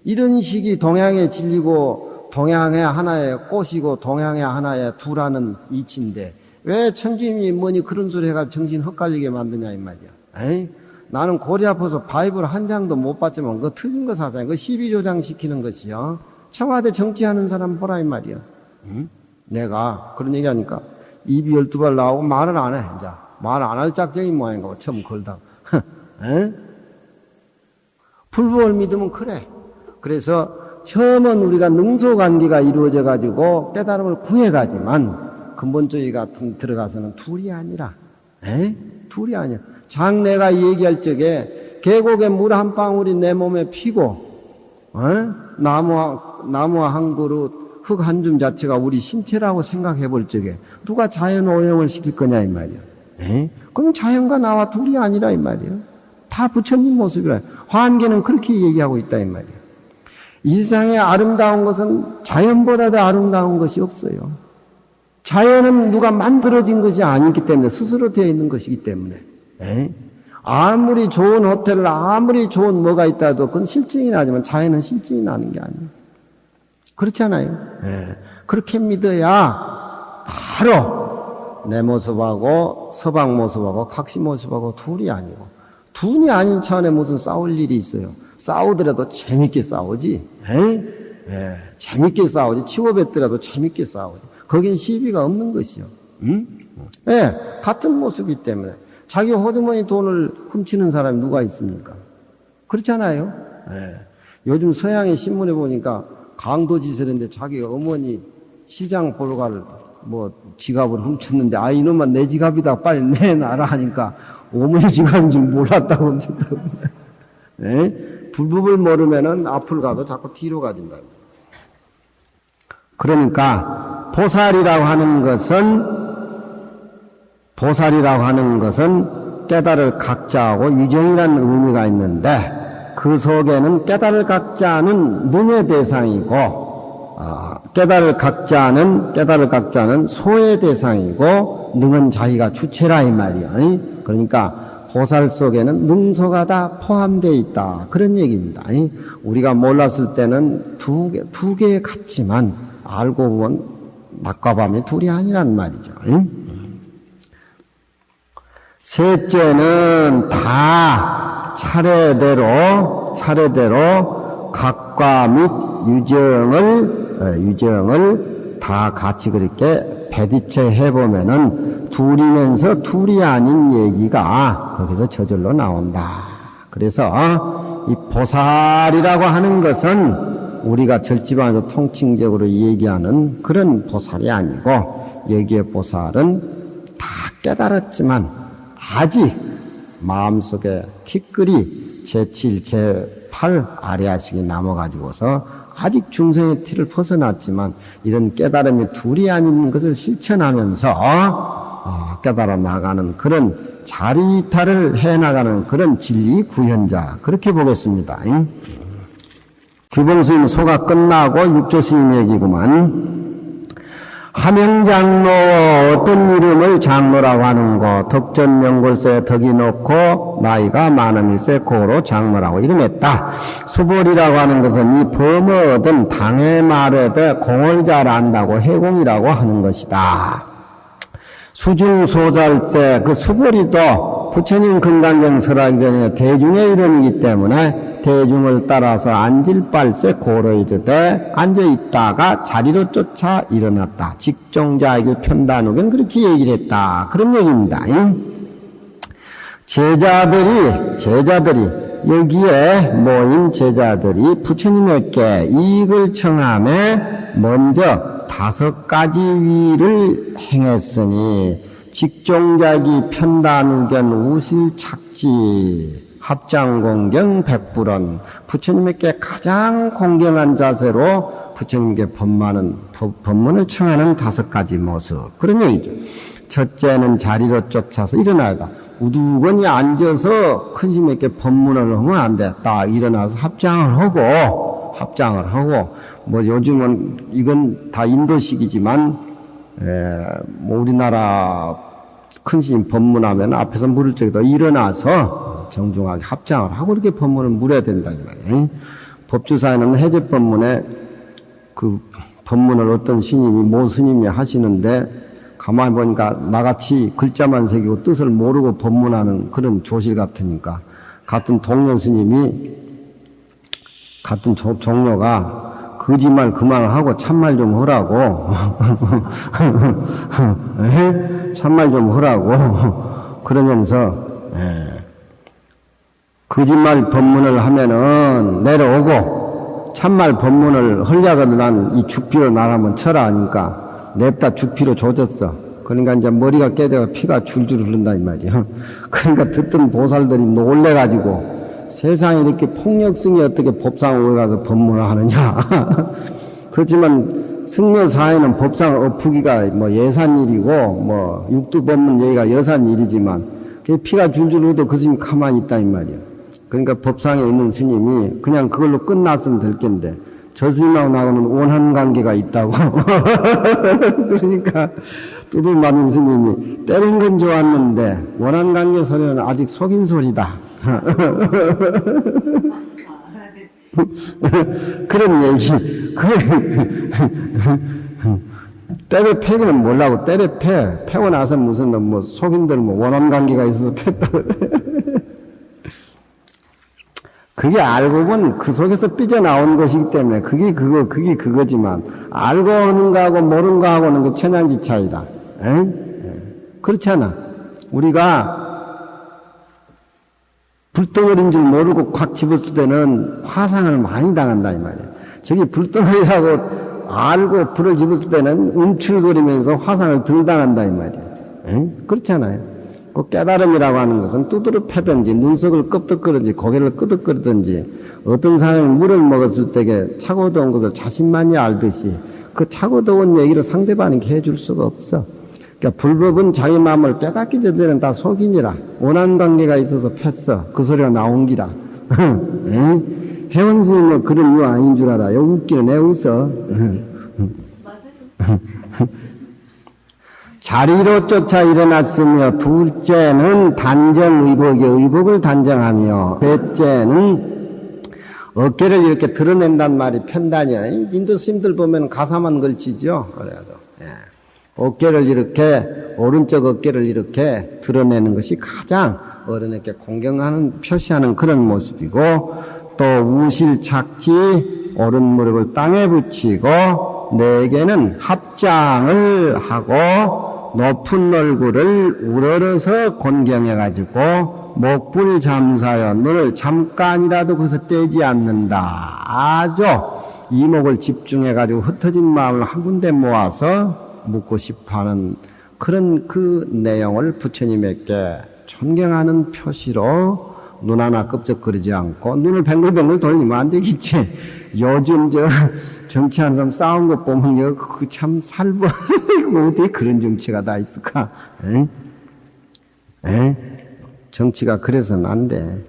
이런 식이 동양의 진리고 동양의 하나의 꽃이고 동양의 하나의 두라는 이치인데 왜 천주님이 뭐니 그런 소리 해가지고 정신 헛갈리게 만드냐 이 말이야. 나는 골이 아파서 바이블 한 장도 못 봤지만 그거 틀린 거 사상, 그거 12조장 시키는 것이요. 청와대 정치하는 사람 보라 이 말이야. 내가 그런 얘기하니까 입이 12발 나오고 말을 안 해. 이제 말 안 할 작정이 모양이고 처음 걸다. 불법을 믿으면 그래. 그래서 처음은 우리가 능소관계가 이루어져 가지고 깨달음을 구해가지만 근본주의가 들어가서는 둘이 아니라 둘이 아니야. 장내가 얘기할 적에 계곡에 물 한 방울이 내 몸에 피고 나무와 한 그릇 흙 한 줌 자체가 우리 신체라고 생각해 볼 적에 누가 자연 오염을 시킬 거냐 이 말이야. 그럼 자연과 나와 둘이 아니라 이 말이야. 다 부처님 모습이라. 환계는 그렇게 얘기하고 있다 이 말이야. 이 세상에 아름다운 것은 자연보다 더 아름다운 것이 없어요. 자연은 누가 만들어진 것이 아니기 때문에 스스로 되어 있는 것이기 때문에 아무리 좋은 호텔을 아무리 좋은 뭐가 있다도 그건 실증이 나지만 자연은 실증이 나는 게 아니에요. 그렇지 않아요? 그렇게 믿어야 바로 내 모습하고 서방 모습하고 각시 모습하고 둘이 아니고 둘이 아닌 차원에 무슨 싸울 일이 있어요. 싸우더라도 재밌게 싸우지. 재밌게 싸우지. 치워뱉더라도 재밌게 싸우지. 거긴 시비가 없는 것이요. 같은 모습이기 때문에 자기 호주머니 돈을 훔치는 사람이 누가 있습니까? 그렇잖아요. 요즘 서양의 신문에 보니까 강도짓을했는데 자기 어머니 시장 보러 갈 지갑을 훔쳤는데 이놈아 내 지갑이다 빨리 내놔라 하니까 어머니 지갑인 줄 몰랐다고 훔쳤다고. 불법을 모르면은 앞을 가도 자꾸 뒤로 가진다. 그러니까 보살이라고 하는 것은 깨달을 각자하고 유정이라는 의미가 있는데 그 속에는 깨달을 각자는 능의 대상이고 깨달을 각자는 소의 대상이고 능은 자기가 주체라 이 말이야. 그러니까 보살 속에는 능소가 다 포함되어 있다. 그런 얘기입니다. 우리가 몰랐을 때는 두 개 같지만 알고 보면 낮과 밤이 둘이 아니란 말이죠. 셋째는 다 차례대로 각과 및 유정을 다 같이 그렇게 배디쳐 해보면은 둘이면서 둘이 아닌 얘기가 거기서 저절로 나온다. 그래서 이 보살이라고 하는 것은 우리가 절집안에서 통칭적으로 얘기하는 그런 보살이 아니고 여기에 보살은 다 깨달았지만 아직 마음속에 티끌이 제7, 제8 아래아식이 남아가지고서 아직 중생의 티를 벗어났지만 이런 깨달음이 둘이 아닌 것을 실천하면서 깨달아 나가는 그런 자리이탈을 해나가는 그런 진리 구현자 그렇게 보겠습니다. 규봉스님 소가 끝나고 육조스님 얘기구만. 하명장로 어떤 이름을 장로라고 하는 거 덕전명골서에 덕이 높고 나이가 많음일세 고로 장로라고 이름했다. 수벌이라고 하는 것은 이 범어 얻은 당의 말에 대해 공을 잘 안다고 해공이라고 하는 것이다. 수중소잘세 그 수벌이도 부처님 금강경 설하기 전에 대중의 이름이기 때문에 대중을 따라서 앉을발세 고로이르되 앉아있다가 자리로 쫓아 일어났다. 직종자에게 편단후견 그렇게 얘기를 했다. 그런 얘기입니다. 제자들이 여기에 모인 제자들이 부처님에게 이익을 청함에 먼저 5가지 위를 행했으니 직종자기 편단후견 우실착지 합장공경 백불언 부처님께 가장 공경한 자세로 부처님께 법문을 청하는 5가지 모습 그런 얘기죠. 첫째는 자리로 쫓아서 일어나가 우두건이 앉아서 큰스님에게 법문을 하면 안 돼. 딱 일어나서 합장을 하고 뭐 요즘은 이건 다 인도식이지만 뭐 우리나라 큰스님 법문하면 앞에서 물을 적에도 일어나서 정중하게 합장을 하고 이렇게 법문을 물어야 된다 이 말이에요. 법주사에는 해제 법문에 그 법문을 어떤 스님이 모 스님이 하시는데 가만히 보니까 나같이 글자만 새기고 뜻을 모르고 법문하는 그런 조실 같으니까 같은 동료 스님이 같은 종료가 거짓말 그만하고 참말 좀 하라고 참말 좀 하라고 그러면서 거짓말 법문을 하면은 내려오고 참말 법문을 하려거든 난 이 죽피로 나가면 쳐라 하니까 냅다 죽피로 조졌어. 그러니까 이제 머리가 깨져가 피가 줄줄 흐른다 이 말이야. 그러니까 듣던 보살들이 놀래가지고 세상에 이렇게 폭력성이 어떻게 법상을 가서 법문을 하느냐. 그렇지만 승려사회는 법상을 엎으기가 뭐 예산일이고 뭐 육두법문 얘기가 여산일이지만 피가 줄줄 흐르도 그 스님 가만히 있다 이 말이야. 그러니까 법상에 있는 스님이 그냥 그걸로 끝났으면 될 텐데 저 스님하고 나하고는 원한관계가 있다고. 그러니까 두들 맞은 스님이 때린 건 좋았는데 원한관계 소리는 아직 속인 소리다. 그런 얘기. 때려 패기는 뭐라고 때려 패고 나서 무슨 뭐 속인들 뭐 원한관계가 있어서 팼다. 그게 알고 보면 그 속에서 삐져나온 것이기 때문에 그게 그거지만 알고 하는 거하고 모르는 거하고는 그 천양지 차이다. 그렇잖아. 우리가 불덩어리인 줄 모르고 콱 집었을 때는 화상을 많이 당한다 이 말이야. 저기 불덩어리라고 알고 불을 집었을 때는 움츠거리면서 화상을 덜 당한다 이 말이야. 그렇잖아요. 그 깨달음이라고 하는 것은 두드러 패든지 눈썹을 끄덕거리든지 고개를 끄덕거리든지 어떤 사람이 물을 먹었을 때에 차고 더운 것을 자신만이 알듯이 그 차고 더운 얘기를 상대방에게 해줄 수가 없어. 그러니까 불법은 자기 마음을 깨닫기 전에는 다 속이니라. 원한관계가 있어서 팼어. 그 소리가 나온 기라. 혜원 스님은 그런 유 아닌 줄 알아. 여기 웃기는 애 웃어. 자리로 쫓아 일어났으며 둘째는 단정의복의 의복을 단정하며 셋째는 어깨를 이렇게 드러낸단 말이 편단이야. 인도 스님들 보면 가사만 걸치죠. 그래가지고 어깨를 이렇게 오른쪽 어깨를 이렇게 드러내는 것이 가장 어른에게 공경하는 표시하는 그런 모습이고 또 우실착지 오른 무릎을 땅에 붙이고 네개는 합장을 하고 높은 얼굴을 우러러서 곤경해가지고 목불 잠사여 너를 잠깐이라도 거기서 떼지 않는다. 아주 이목을 집중해가지고 흩어진 마음을 한 군데 모아서 묻고 싶어하는 그런 그 내용을 부처님에게 존경하는 표시로 눈 하나 끄적거리지 않고 눈을 뱅글뱅글 돌리면 안 되겠지. 요즘 정치하는 사람 싸운 거 보면 그 참 살벌. 어디 그런 정치가 다 있을까? 정치가 그래서는 안 돼.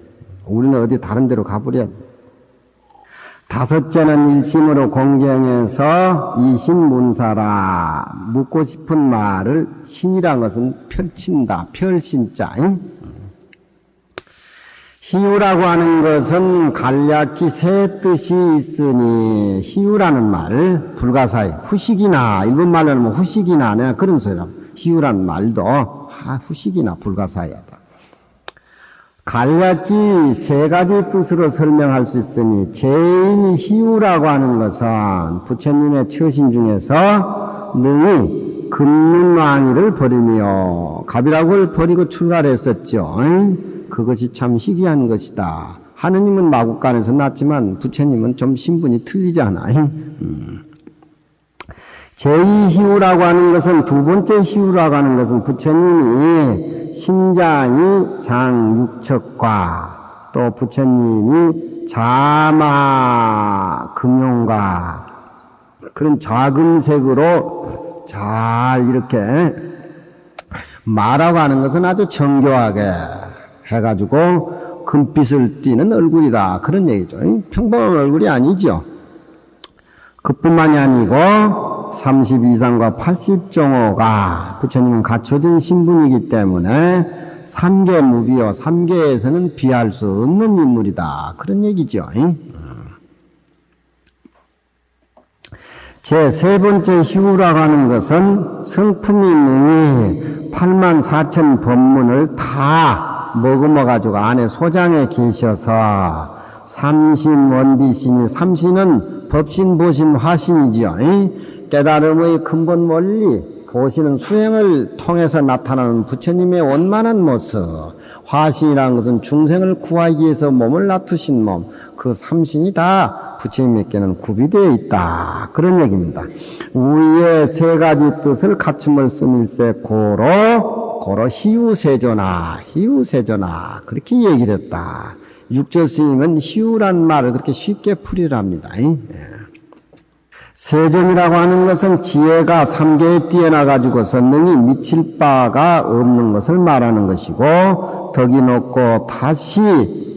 우리는 어디 다른 데로 가버려. 다섯째는 일심으로 공경해서 이신문사라. 묻고 싶은 말을 신이란 것은 펼친다. 펼신자. 희유라고 하는 것은 간략히 세 뜻이 있으니 희유라는 말 불가사의 후식이나 일본말로 하면 후식이나 내가 그런 소리라. 희유라는 말도 후식이나 불가사의하다. 간략히 세 가지 뜻으로 설명할 수 있으니 제일 희유라고 하는 것은 부처님의 처신 중에서 능히 금문왕위를 버리며 갑이라고를 버리고 출가를 했었죠. 그것이 참 희귀한 것이다. 하느님은 마국간에서 났지만 부처님은 좀 신분이 틀리잖아. 제2희우라고 하는 것은 두 번째 희우라고 하는 것은 부처님이 심장이 장육척과 또 부처님이 자마 금용과 그런 작은 색으로 잘 이렇게 말하고 하는 것은 아주 정교하게 해가지고 금빛을 띠는 얼굴이다. 그런 얘기죠. 평범한 얼굴이 아니죠. 그뿐만이 아니고 32상과 80정호가 부처님은 갖춰진 신분이기 때문에 삼계무비요. 삼계에서는 비할 수 없는 인물이다. 그런 얘기죠. 제 세 번째 희우라고 하는 것은 성품이 능히 84,000 법문을 다 머금어가지고 안에 소장에 계셔서 삼신 원비신이 삼신은 법신, 보신, 화신이지요. 깨달음의 근본 원리, 보신은 수행을 통해서 나타나는 부처님의 원만한 모습, 화신이라는 것은 중생을 구하기 위해서 몸을 놔두신 몸, 그 삼신이 다 부처님에게는 구비되어 있다. 그런 얘기입니다. 위의 세 가지 뜻을 갖춤을 쓰밀세 고로 희우세조나 그렇게 얘기를 했다. 육조 스님은 희우란 말을 그렇게 쉽게 풀이랍니다. 세존이라고 하는 것은 지혜가 삼계에 뛰어나가지고서 능히 미칠 바가 없는 것을 말하는 것이고 덕이 높고 다시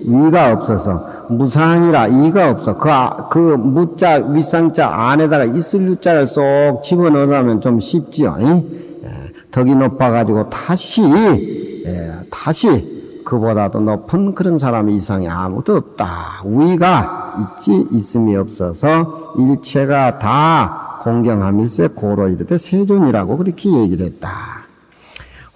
위가 없어서 무상이라 이가 없어. 그 무자 윗상자 안에다가 있을 유자를 쏙 집어넣으면 좀 쉽지요. 덕이 높아가지고 다시 그보다도 높은 그런 사람 이상이 아무도 없다. 위가 있음이 없어서 일체가 다 공경함일세 고로 이르되 세존이라고 그렇게 얘기를 했다.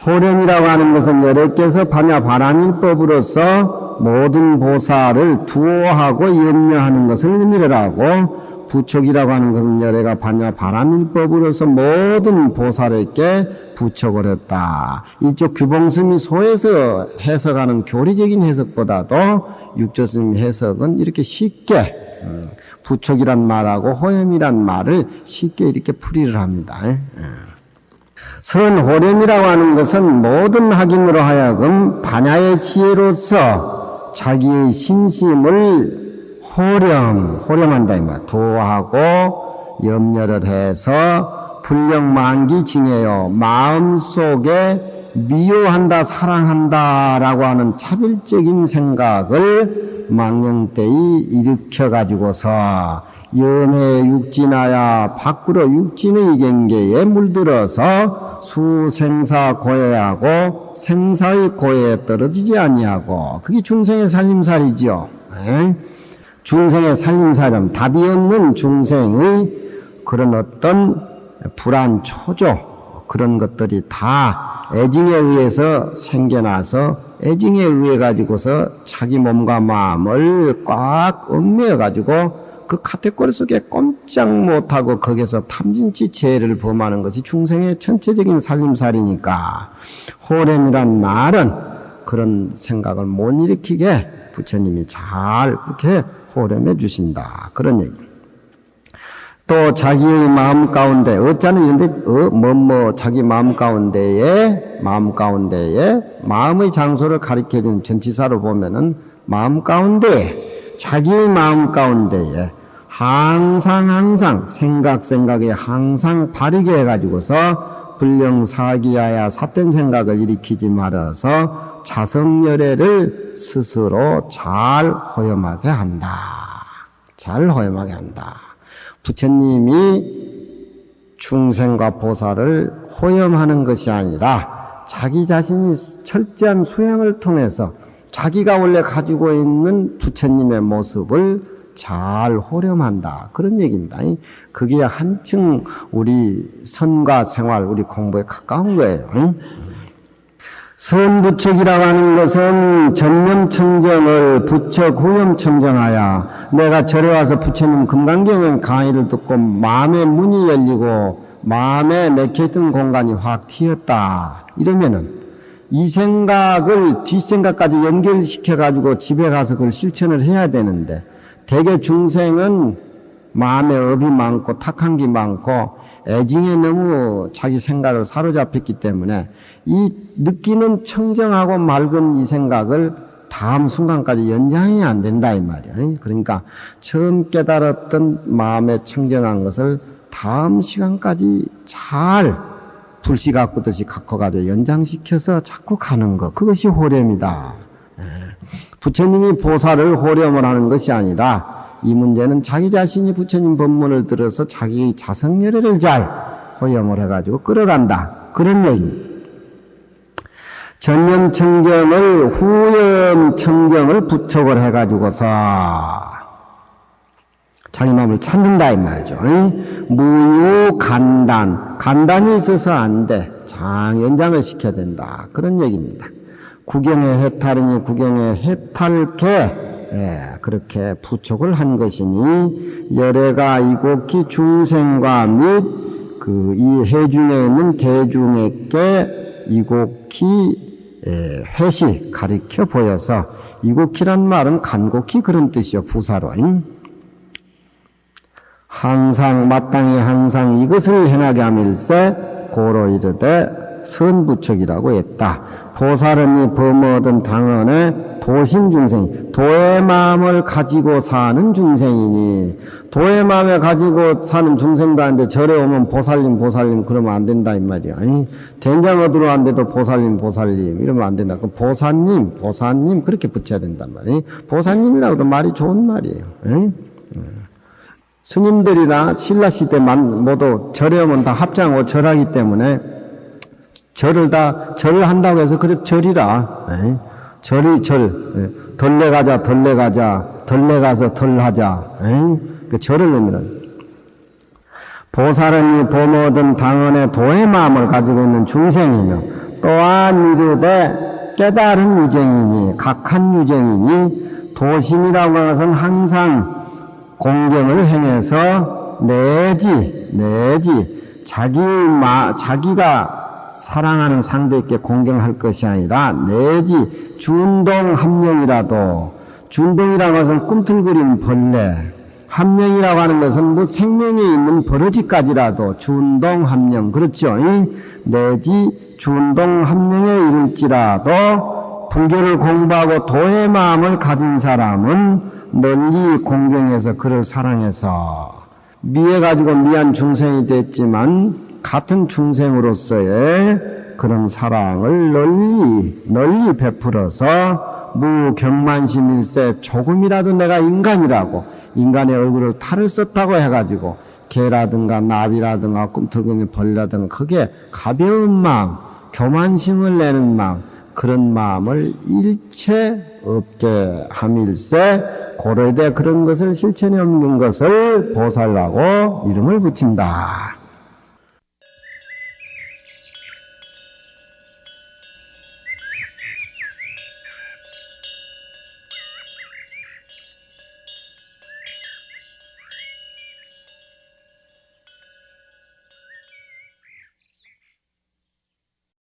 호련이라고 하는 것은 여래께서 반야 바람일법으로서 모든 보살을 두어하고 염려하는 것을 의미를 하고 부촉이라고 하는 것은 여래가 반야 바람일법으로서 모든 보살에게 부촉을 했다. 이쪽 규봉스님이 소에서 해석하는 교리적인 해석보다도 육조스님 해석은 이렇게 쉽게 부촉이란 말하고 호염이란 말을 쉽게 이렇게 풀이를 합니다. 선호렴이라고 하는 것은 모든 학인으로 하여금 반야의 지혜로서 자기의 신심을 호렴한다 이 말. 도하고 염려를 해서 불령만기 징해요. 마음속에 미워한다, 사랑한다라고 하는 차별적인 생각을 망령때에 일으켜가지고서 염해 육진하야 밖으로 육진의 경계에 물들어서 수생사 고해하고 생사의 고해에 떨어지지 아니하고 그게 중생의 살림살이지요. 중생의 살림살은 답이 없는 중생의 그런 어떤 불안, 초조 그런 것들이 다 애증에 의해서 생겨나서 애증에 의해 가지고서 자기 몸과 마음을 꽉 얽매여 가지고 그 카테고리 속에 꼼짝 못하고 거기서 탐진치 죄를 범하는 것이 중생의 전체적인 살림살이니까 호렘이란 말은 그런 생각을 못 일으키게 부처님이 잘 그렇게 호렴해 주신다. 그런 얘기. 또 자기의 마음 가운데, 어자는 이런데, 자기 마음 가운데에, 마음의 장소를 가리켜주는 전치사로 보면은, 마음 가운데, 자기의 마음 가운데에, 항상, 생각에 항상 바르게 해가지고서, 불령사기하야 삿된 생각을 일으키지 말아서, 자성열애를 스스로 잘 호염하게 한다. 부처님이 중생과 보살을 호염하는 것이 아니라 자기 자신이 철저한 수행을 통해서 자기가 원래 가지고 있는 부처님의 모습을 잘 호렴한다. 그런 얘기입니다. 그게 한층 우리 선과 생활, 우리 공부에 가까운 거예요. 선부척이라고 하는 것은 전념청정을 부척 후염청정하여 내가 절에 와서 부처님 금강경의 강의를 듣고 마음의 문이 열리고 마음에 맥혀있던 공간이 확 튀었다. 이러면은 이 생각을 뒷생각까지 연결시켜가지고 집에 가서 그걸 실천을 해야 되는데 대개 중생은 마음에 업이 많고 탁한 게 많고 애증에 너무 자기 생각을 사로잡혔기 때문에 이 느끼는 청정하고 맑은 이 생각을 다음 순간까지 연장이 안 된다 이 말이야. 그러니까 처음 깨달았던 마음에 청정한 것을 다음 시간까지 잘 불씨 가꾸듯이 가꿔가지고 연장시켜서 자꾸 가는 것, 그것이 호렴이다. 부처님이 보살을 호렴을 하는 것이 아니라 이 문제는 자기 자신이 부처님 법문을 들어서 자기 자성열애를 잘 호염을 해가지고 끌어간다. 그런 얘기입니다. 전념청정을 후염청정을 부척을 해가지고서 자기 마음을 찾는다 이 말이죠. 무유간단, 간단이 있어서 안 돼. 연장을 시켜야 된다. 그런 얘기입니다. 구경의 해탈이니 구경의 해탈케 그렇게 부척을 한 것이니 열애가 이곡히 중생과 및 이 해중에 있는 대중에게 이곡히 해시 가리켜 보여서 이곡히란 말은 간곡히 그런 뜻이요. 부사로 항상 마땅히 항상 이것을 행하게 함일세 고로 이르되 선부척이라고 했다. 보살은 이 범어든 당언의 도심 중생, 도의 마음을 가지고 사는 중생이니 도의 마음을 가지고 사는 중생도 한데 절에 오면 보살님 그러면 안 된다 이 말이야. 아니 된장 얻으러 왔는데도 보살님 이러면 안 된다. 그 보사님 그렇게 붙여야 된단 말이야. 보사님이라고도 말이 좋은 말이에요. 스님들이나 신라시대만 모두 절에 오면 다 합장하고 절하기 때문에 절을 한다고 해서 그래 절이라. 절이 덜레 가서 덜하자. 그 절을 의미는 보살은 이 범어든 당언의 도의 마음을 가지고 있는 중생이며 또한 이르되 깨달은 유정이니 각한 유정이니 도심이라고 하는 것은 항상 공경을 행해서 내지 자기가 사랑하는 상대에게 공경할 것이 아니라 내지 준동함령이라도 준동이라고 하는 것은 꿈틀거리는 벌레 함령이라고 하는 것은 뭐 생명이 있는 버러지까지라도 준동함령 그렇죠? 내지 준동함령에 이를지라도 불교를 공부하고 도의 마음을 가진 사람은 널리 공경해서 그를 사랑해서 미해가지고 미한 중생이 됐지만 같은 중생으로서의 그런 사랑을 널리 베풀어서 무경만심일세 조금이라도 내가 인간이라고 인간의 얼굴을 탈을 썼다고 해가지고 개라든가 나비라든가 꿈틀거리는 벌이라든가 그게 가벼운 마음 교만심을 내는 마음 그런 마음을 일체 없게 함일세 고려되 그런 것을 실천에 옮긴 것을 보살라고 이름을 붙인다.